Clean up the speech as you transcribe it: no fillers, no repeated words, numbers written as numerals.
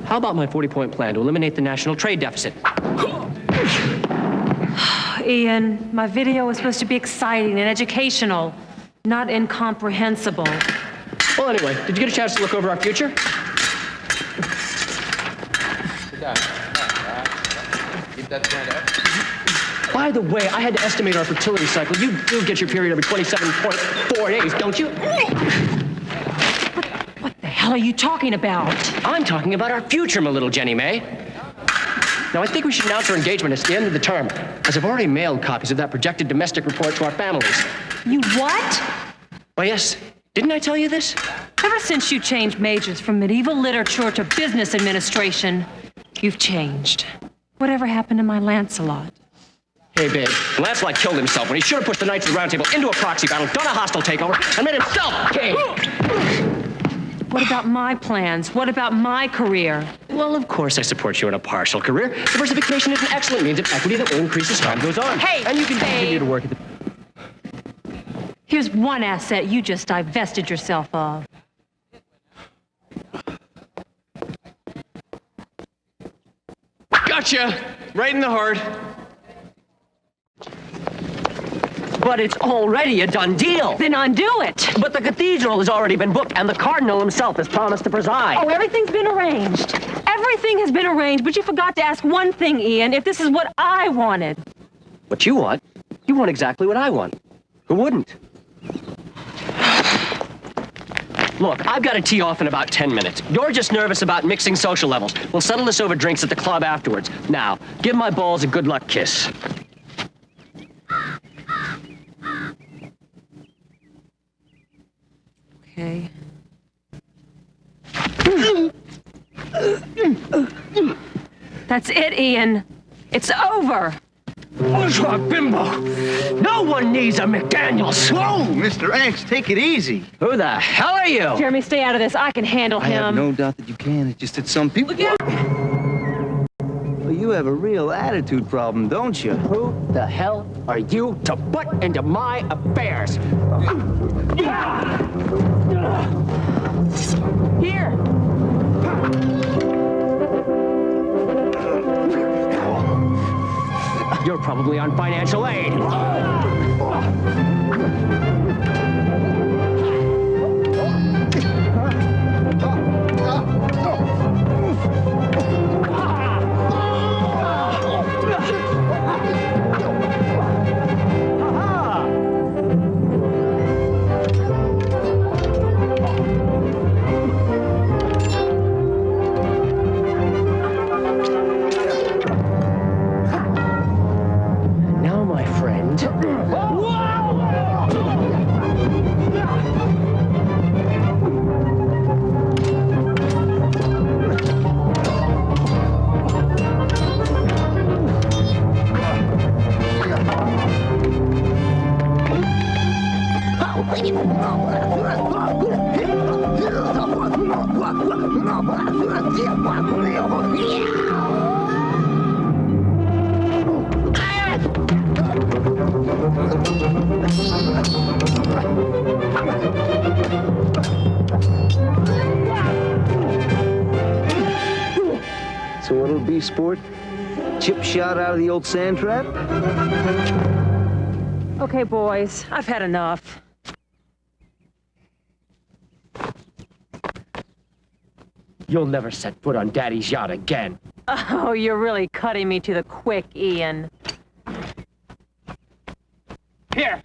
How about my 40-point plan to eliminate the national trade deficit? Ian, my video was supposed to be exciting and educational, not incomprehensible. Well, anyway, did you get a chance to look over our future? By the way, I had to estimate our fertility cycle. You do get your period every 27.4 days, don't you? What the hell are you talking about? I'm talking about our future, my little Jenny May. Now, I think we should announce our engagement at the end of the term, as I've already mailed copies of that projected domestic report to our families. You what? Why, yes. Didn't I tell you this? Ever since you changed majors from medieval literature to business administration, you've changed. Whatever happened to my Lancelot? Hey, babe, Lancelot killed himself when he should have pushed the Knights of the Round Table into a proxy battle, done a hostile takeover, and made himself king. What about my plans? What about my career? Well, of course I support you in a partial career. Diversification is an excellent means of equity that will increase as time goes on. Hey, and you can continue to work at the... Here's one asset you just divested yourself of. Gotcha! Right in the heart. But it's already a done deal. Then undo it. But the cathedral has already been booked, and the cardinal himself has promised to preside. Oh, everything's been arranged. Everything has been arranged, but you forgot to ask one thing, Ian, if this is what I wanted. What you want? You want exactly what I want. Who wouldn't? Look, I've got to tee off in about 10 minutes. You're just nervous about mixing social levels. We'll settle this over drinks at the club afterwards. Now, give my balls a good luck kiss. Okay. That's it, Ian. It's over. Bonjour, bimbo. No one needs a McDaniels. Whoa, Mr. X, take it easy. Who the hell are you? Jeremy, stay out of this. I can handle I have him. no doubt that you can. It's just that some people... Well, you have a real attitude problem, don't you? Who the hell are you to butt into my affairs? Here. You're probably on financial aid. So what'll be, sport? Chip shot out of the old sand trap? Okay, boys, I've had enough. You'll never set foot on Daddy's yacht again. Oh, you're really cutting me to the quick, Ian. Here,